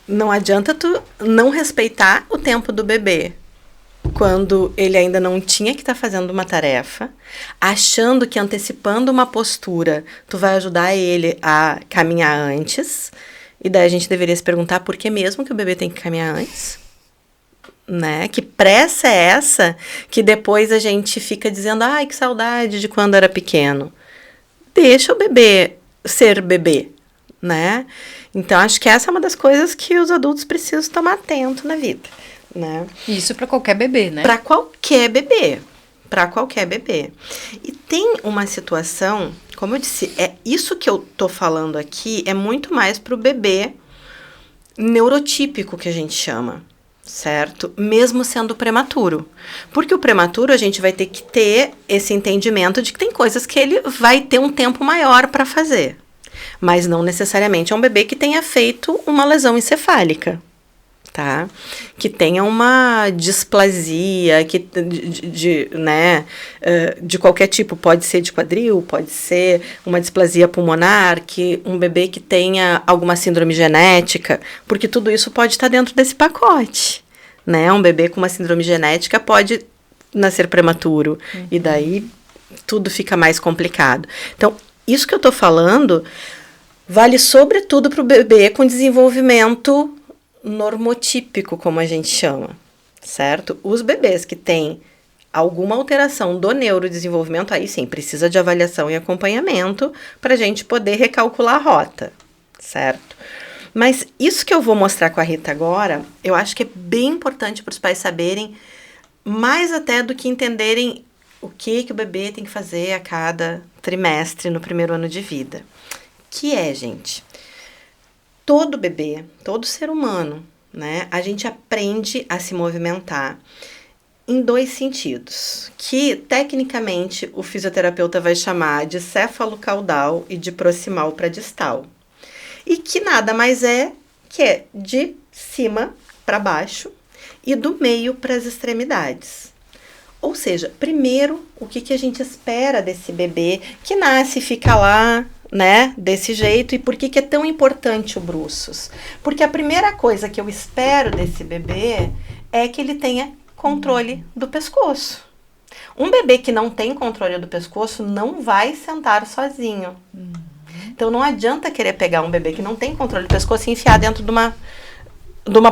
Não adianta tu não respeitar o tempo do bebê quando ele ainda não tinha que estar fazendo uma tarefa, achando que antecipando uma postura, tu vai ajudar ele a caminhar antes. E daí a gente deveria se perguntar por que mesmo que o bebê tem que caminhar antes, né? Que pressa é essa que depois a gente fica dizendo, ai, que saudade de quando era pequeno. Deixa o bebê ser bebê, né? Então, acho que essa é uma das coisas que os adultos precisam tomar atento na vida, né? Isso para qualquer bebê, né? Para qualquer bebê. Para qualquer bebê. E tem uma situação, como eu disse, isso que eu tô falando aqui é muito mais pro bebê neurotípico que a gente chama, certo? Mesmo sendo prematuro. Porque o prematuro a gente vai ter que ter esse entendimento de que tem coisas que ele vai ter um tempo maior para fazer. Mas não necessariamente é um bebê que tenha feito uma lesão encefálica. Tá? Que tenha uma displasia de qualquer tipo, pode ser de quadril, pode ser uma displasia pulmonar, que um bebê que tenha alguma síndrome genética, porque tudo isso pode estar dentro desse pacote, né? Um bebê com uma síndrome genética pode nascer prematuro, e daí tudo fica mais complicado. Então, isso que eu tô falando vale sobretudo para o bebê com desenvolvimento normotípico, como a gente chama, certo? Os bebês que têm alguma alteração do neurodesenvolvimento, aí sim, precisa de avaliação e acompanhamento para a gente poder recalcular a rota, certo? Mas isso que eu vou mostrar com a Rita agora, eu acho que é bem importante para os pais saberem, mais até do que entenderem o que o bebê tem que fazer a cada trimestre no primeiro ano de vida. Que é, gente, todo bebê, todo ser humano, né, a gente aprende a se movimentar em 2 sentidos, que tecnicamente o fisioterapeuta vai chamar de céfalo-caudal e de proximal para distal. E que nada mais que é de cima para baixo e do meio para as extremidades. Ou seja, primeiro, o que a gente espera desse bebê que nasce e fica lá, né, desse jeito, e por que é tão importante o bruços? Porque a primeira coisa que eu espero desse bebê é que ele tenha controle do pescoço. Um bebê que não tem controle do pescoço não vai sentar sozinho. Então não adianta querer pegar um bebê que não tem controle do pescoço e enfiar dentro de uma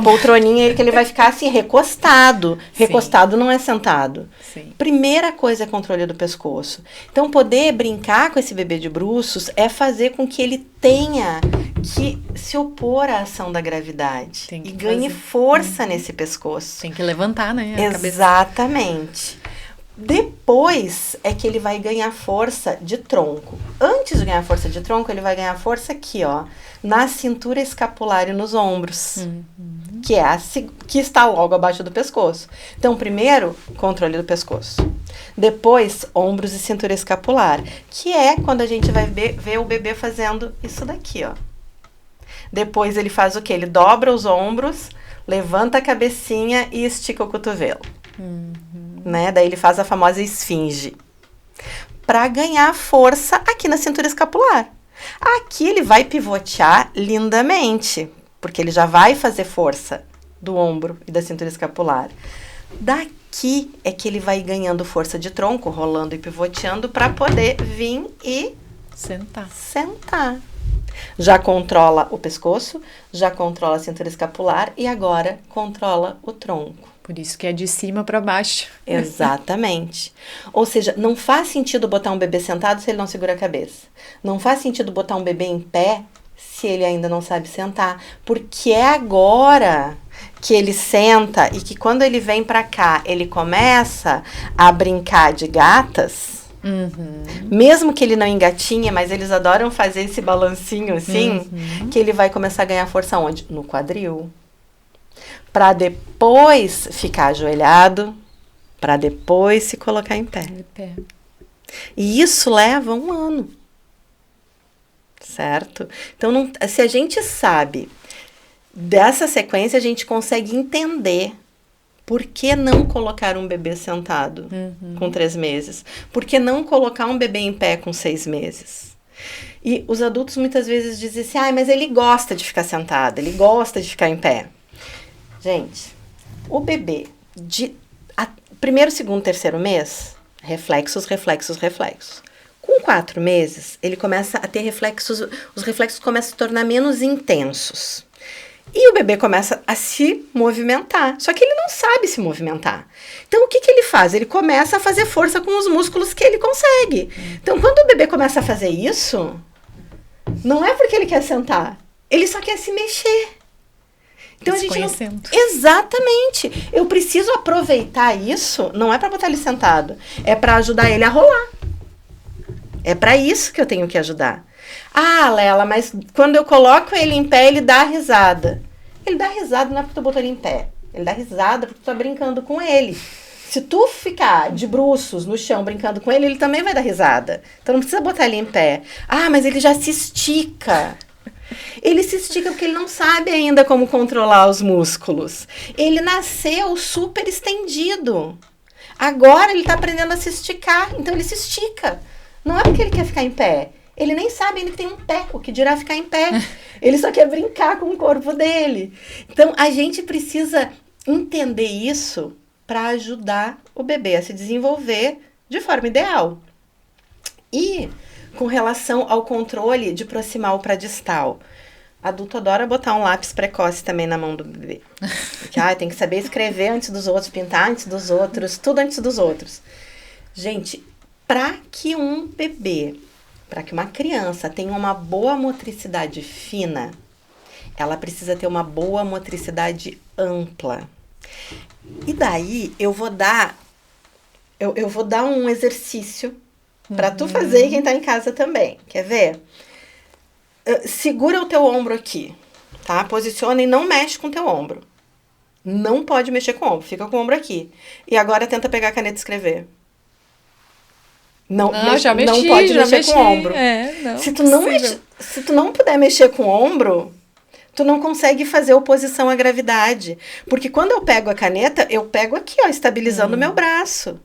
poltroninha que ele vai ficar assim, recostado. Recostado não é sentado. Sim. Primeira coisa é controle do pescoço. Então, poder brincar com esse bebê de bruços é fazer com que ele tenha que se opor à ação da gravidade. E ganhe força nesse pescoço. Tem que levantar, né? Exatamente. Depois é que ele vai ganhar força de tronco. antes de ganhar força de tronco, ele vai ganhar força aqui, ó, na cintura escapular e nos ombros, que é que está logo abaixo do pescoço. Então, primeiro, controle do pescoço. Depois, ombros e cintura escapular, que é quando a gente vai ver o bebê fazendo isso daqui, ó. Depois ele faz o quê? Ele dobra os ombros, levanta a cabecinha e estica o cotovelo. Né? Daí ele faz a famosa esfinge. Para ganhar força aqui na cintura escapular. Aqui ele vai pivotear lindamente, porque ele já vai fazer força do ombro e da cintura escapular. Daqui é que ele vai ganhando força de tronco, rolando e pivoteando, para poder vir e sentar. Já controla o pescoço, já controla a cintura escapular e agora controla o tronco. Por isso que é de cima para baixo. Exatamente. Ou seja, não faz sentido botar um bebê sentado se ele não segura a cabeça. Não faz sentido botar um bebê em pé se ele ainda não sabe sentar. Porque é agora que ele senta e que quando ele vem para cá, ele começa a brincar de gatas. Mesmo que ele não engatinha, mas eles adoram fazer esse balancinho assim, que ele vai começar a ganhar força onde? No quadril. Para depois ficar ajoelhado, para depois se colocar em pé. E isso leva 1 ano. Certo? Então, se a gente sabe dessa sequência, a gente consegue entender por que não colocar um bebê sentado com 3 meses? Por que não colocar um bebê em pé com 6 meses? E os adultos muitas vezes dizem assim, mas ele gosta de ficar sentado, ele gosta de ficar em pé. Gente, o bebê de primeiro, segundo, terceiro mês, reflexos. Com 4 meses, ele começa a ter reflexos, os reflexos começam a se tornar menos intensos. E o bebê começa a se movimentar, só que ele não sabe se movimentar. Então, o que ele faz? Ele começa a fazer força com os músculos que ele consegue. Então, quando o bebê começa a fazer isso, não é porque ele quer sentar, ele só quer se mexer. Então, a gente não... Exatamente. Eu preciso aproveitar isso, não é para botar ele sentado, é para ajudar ele a rolar. É para isso que eu tenho que ajudar. Lela, mas quando eu coloco ele em pé, ele dá risada. Ele dá risada não é porque tu botou ele em pé. Ele dá risada porque tu tá brincando com ele. Se tu ficar de bruços no chão brincando com ele, ele também vai dar risada. Então não precisa botar ele em pé. Mas ele já se estica. Ele se estica porque ele não sabe ainda como controlar os músculos. Ele nasceu super estendido. Agora ele tá aprendendo a se esticar. Então ele se estica. Não é porque ele quer ficar em pé. Ele nem sabe ainda que tem um pé, o que dirá ficar em pé. Ele só quer brincar com o corpo dele. Então, a gente precisa entender isso para ajudar o bebê a se desenvolver de forma ideal. E com relação ao controle de proximal para distal, adulto adora botar um lápis precoce também na mão do bebê. Porque, tem que saber escrever antes dos outros, pintar antes dos outros, tudo antes dos outros. Gente, para que um bebê... Para que uma criança tenha uma boa motricidade fina, ela precisa ter uma boa motricidade ampla. E daí eu vou dar um exercício para tu fazer e quem tá em casa também. Quer ver? Segura o teu ombro aqui, tá? Posiciona e não mexe com o teu ombro. Não pode mexer com o ombro, fica com o ombro aqui. E agora tenta pegar a caneta e escrever. Não pode mexer com o ombro. Se tu não puder mexer com o ombro, tu não consegue fazer oposição à gravidade. Porque quando eu pego a caneta, eu pego aqui, ó, estabilizando o meu braço.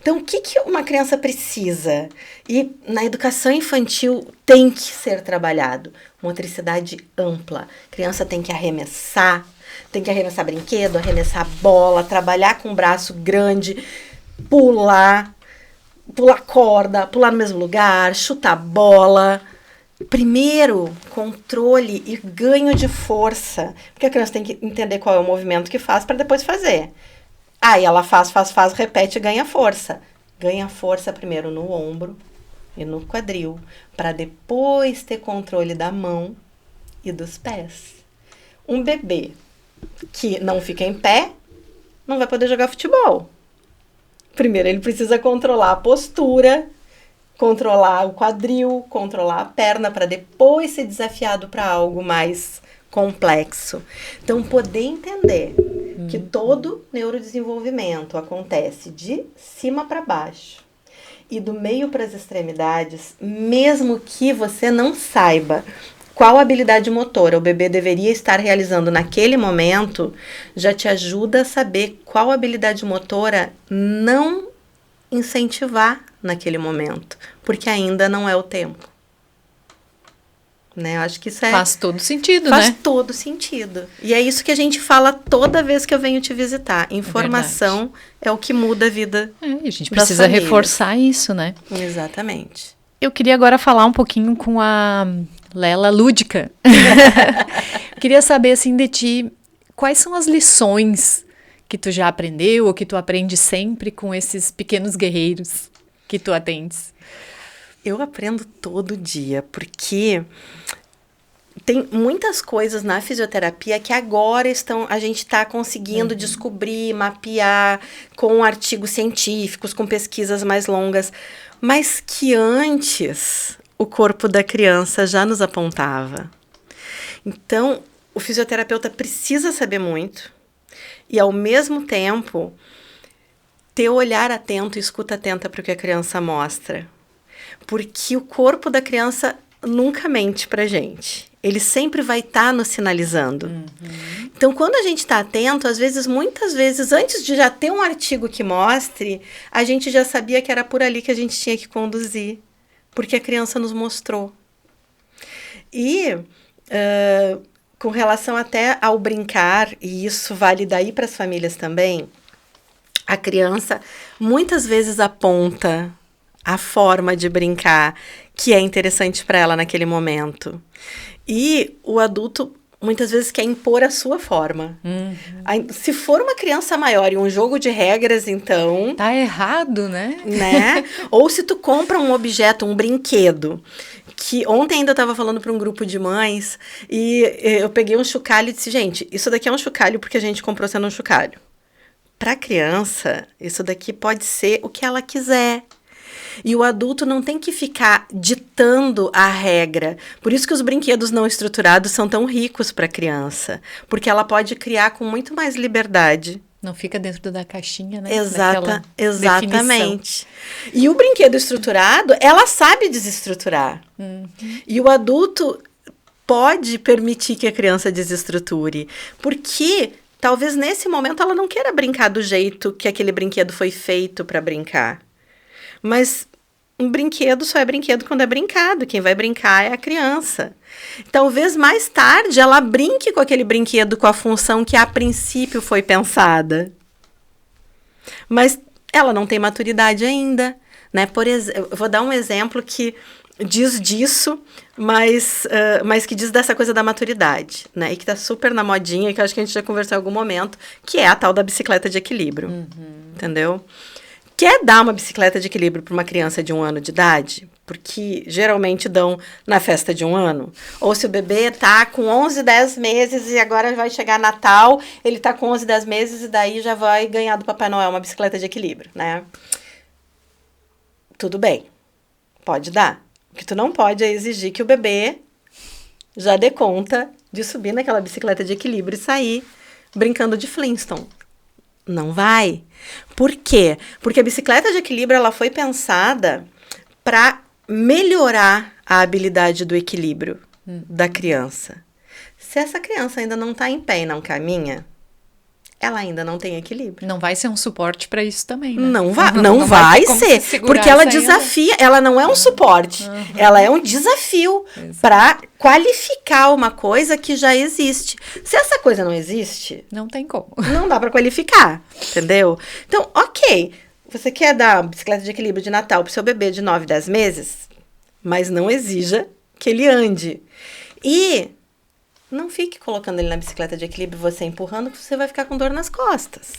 Então, o que uma criança precisa? E na educação infantil tem que ser trabalhado. Motricidade ampla. A criança tem que arremessar brinquedo, arremessar bola, trabalhar com o braço grande, pular corda, pular no mesmo lugar, chutar bola. Primeiro, controle e ganho de força. Porque a criança tem que entender qual é o movimento que faz para depois fazer. E ela faz, repete e ganha força. Ganha força primeiro no ombro e no quadril, para depois ter controle da mão e dos pés. Um bebê que não fica em pé não vai poder jogar futebol. Primeiro, ele precisa controlar a postura controlar o quadril, controlar a perna, para depois ser desafiado para algo mais complexo. Então, poder entender que todo neurodesenvolvimento acontece de cima para baixo e do meio para as extremidades, mesmo que você não saiba qual habilidade motora o bebê deveria estar realizando naquele momento, já te ajuda a saber qual habilidade motora não incentivar naquele momento, porque ainda não é o tempo. Né? Eu acho que isso faz todo sentido, faz né? Faz todo sentido. E é isso que a gente fala toda vez que eu venho te visitar. Informação é o que muda a vida. A gente precisa reforçar isso, né? Exatamente. Eu queria agora falar um pouquinho com a Lela lúdica. Queria saber, assim, de ti, quais são as lições que tu já aprendeu ou que tu aprende sempre com esses pequenos guerreiros que tu atendes? Eu aprendo todo dia, porque tem muitas coisas na fisioterapia que agora a gente está conseguindo descobrir, mapear com artigos científicos, com pesquisas mais longas, mas que antes o corpo da criança já nos apontava. Então, o fisioterapeuta precisa saber muito e, ao mesmo tempo, ter o olhar atento e escuta atenta para o que a criança mostra. Porque o corpo da criança nunca mente pra gente. Ele sempre vai estar nos sinalizando. Então, quando a gente está atento, muitas vezes, antes de já ter um artigo que mostre, a gente já sabia que era por ali que a gente tinha que conduzir. Porque a criança nos mostrou. E, com relação até ao brincar, e isso vale daí para as famílias também, a criança muitas vezes aponta a forma de brincar que é interessante para ela naquele momento. E o adulto muitas vezes quer impor a sua forma. Se for uma criança maior e um jogo de regras, então... Tá errado, né? Ou se tu compra um objeto, um brinquedo, que ontem ainda eu estava falando para um grupo de mães, e eu peguei um chocalho e disse, gente, isso daqui é um chocalho porque a gente comprou sendo um chocalho. Para criança, isso daqui pode ser o que ela quiser. E o adulto não tem que ficar ditando a regra. Por isso que os brinquedos não estruturados são tão ricos para a criança. Porque ela pode criar com muito mais liberdade. Não fica dentro da caixinha, né? Exatamente. E o brinquedo estruturado, ela sabe desestruturar. E o adulto pode permitir que a criança desestruture. Porque talvez nesse momento ela não queira brincar do jeito que aquele brinquedo foi feito para brincar. Mas um brinquedo só é brinquedo quando é brincado. Quem vai brincar é a criança. Talvez mais tarde ela brinque com aquele brinquedo com a função que a princípio foi pensada. Mas ela não tem maturidade ainda, né? Por exemplo, eu vou dar um exemplo que diz disso, mas que diz dessa coisa da maturidade, né? E que tá super na modinha, que eu acho que a gente já conversou em algum momento, que é a tal da bicicleta de equilíbrio. Entendeu? Quer dar uma bicicleta de equilíbrio para uma criança de 1 ano de idade? Porque geralmente dão na festa de 1 ano. Ou se o bebê tá com 11, 10 meses e agora vai chegar Natal, ele tá com 11, 10 meses e daí já vai ganhar do Papai Noel uma bicicleta de equilíbrio, né? Tudo bem, pode dar. O que tu não pode é exigir que o bebê já dê conta de subir naquela bicicleta de equilíbrio e sair brincando de Flintstone. Não vai. Por quê? Porque a bicicleta de equilíbrio ela foi pensada para melhorar a habilidade do equilíbrio da criança. Se essa criança ainda não está em pé e não caminha, ela ainda não tem equilíbrio. Não vai ser um suporte para isso também, né? Não vai ser, porque ela desafia, ela não é um suporte, ela é um desafio para qualificar uma coisa que já existe. Se essa coisa não existe, não tem como. Não dá para qualificar, entendeu? Então, ok, você quer dar uma bicicleta de equilíbrio de Natal pro seu bebê de 9, 10 meses, mas não exija que ele ande. E não fique colocando ele na bicicleta de equilíbrio, você empurrando, porque você vai ficar com dor nas costas.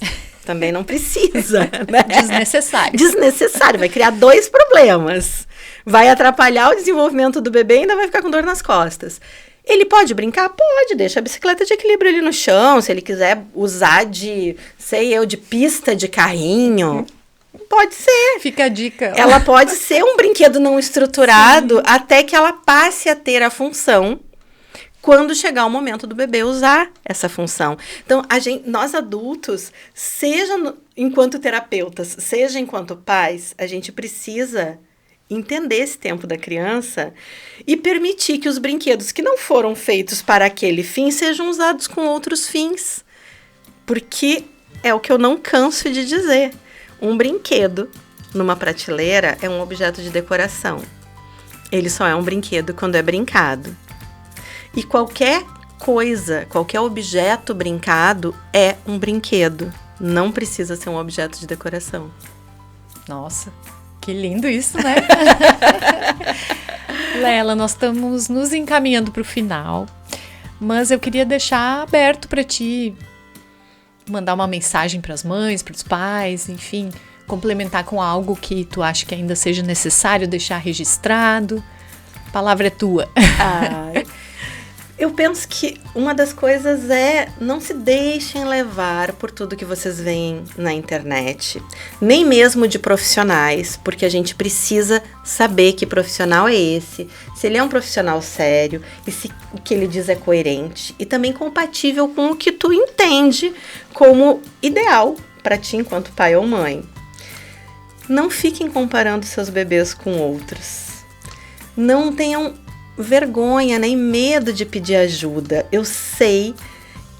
Também não precisa, né? Desnecessário. Vai criar 2 problemas. Vai atrapalhar o desenvolvimento do bebê e ainda vai ficar com dor nas costas. Ele pode brincar? Pode. Deixa a bicicleta de equilíbrio ali no chão. Se ele quiser usar de pista de carrinho, Pode ser. Fica a dica. Ela pode ser um brinquedo não estruturado até que ela passe a ter a função quando chegar o momento do bebê usar essa função. Então, nós adultos, enquanto terapeutas, seja enquanto pais, a gente precisa entender esse tempo da criança e permitir que os brinquedos que não foram feitos para aquele fim sejam usados com outros fins. Porque é o que eu não canso de dizer. Um brinquedo numa prateleira é um objeto de decoração. Ele só é um brinquedo quando é brincado. E qualquer coisa, qualquer objeto brincado é um brinquedo. Não precisa ser um objeto de decoração. Nossa, que lindo isso, né? Lela, nós estamos nos encaminhando para o final, mas eu queria deixar aberto para ti mandar uma mensagem para as mães, para os pais, enfim, complementar com algo que tu acha que ainda seja necessário deixar registrado. A palavra é tua. Eu penso que uma das coisas é não se deixem levar por tudo que vocês veem na internet, nem mesmo de profissionais, porque a gente precisa saber que profissional é esse, se ele é um profissional sério e se o que ele diz é coerente e também compatível com o que tu entende como ideal para ti enquanto pai ou mãe. Não fiquem comparando seus bebês com outros. Não tenham vergonha, nem medo de pedir ajuda. Eu sei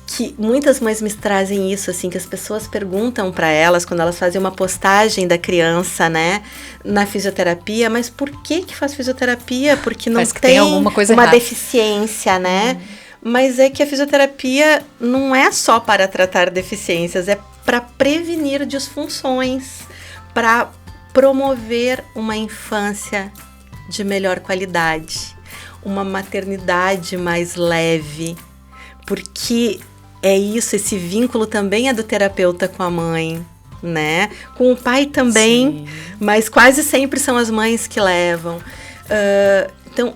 que muitas mães me trazem isso, assim, que as pessoas perguntam para elas quando elas fazem uma postagem da criança, né, na fisioterapia, mas por que faz fisioterapia? Porque não tem alguma coisa uma errada. Deficiência, né? Mas é que a fisioterapia não é só para tratar deficiências, é para prevenir disfunções, para promover uma infância de melhor qualidade, uma maternidade mais leve, porque é isso, esse vínculo também é do terapeuta com a mãe, né? Com o pai também, sim, mas quase sempre são as mães que levam. Então,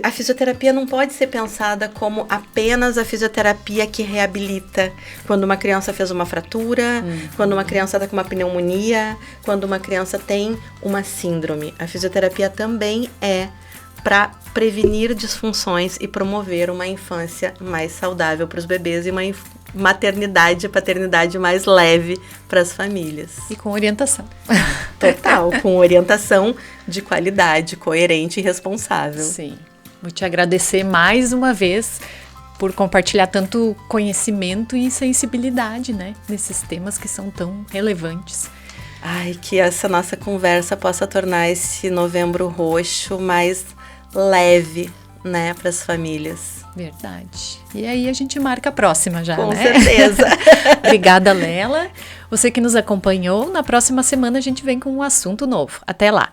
a fisioterapia não pode ser pensada como apenas a fisioterapia que reabilita. Quando uma criança fez uma fratura, quando uma criança está com uma pneumonia, quando uma criança tem uma síndrome. A fisioterapia também é para prevenir disfunções e promover uma infância mais saudável para os bebês e uma maternidade e paternidade mais leve para as famílias. E com orientação. Total, com orientação de qualidade, coerente e responsável. Sim. Vou te agradecer mais uma vez por compartilhar tanto conhecimento e sensibilidade, né, nesses temas que são tão relevantes. Ai, que essa nossa conversa possa tornar esse Novembro Roxo mais leve, né, para as famílias. Verdade. E aí a gente marca a próxima já, Com né? certeza. Obrigada, Lela. Você que nos acompanhou, na próxima semana a gente vem com um assunto novo. Até lá!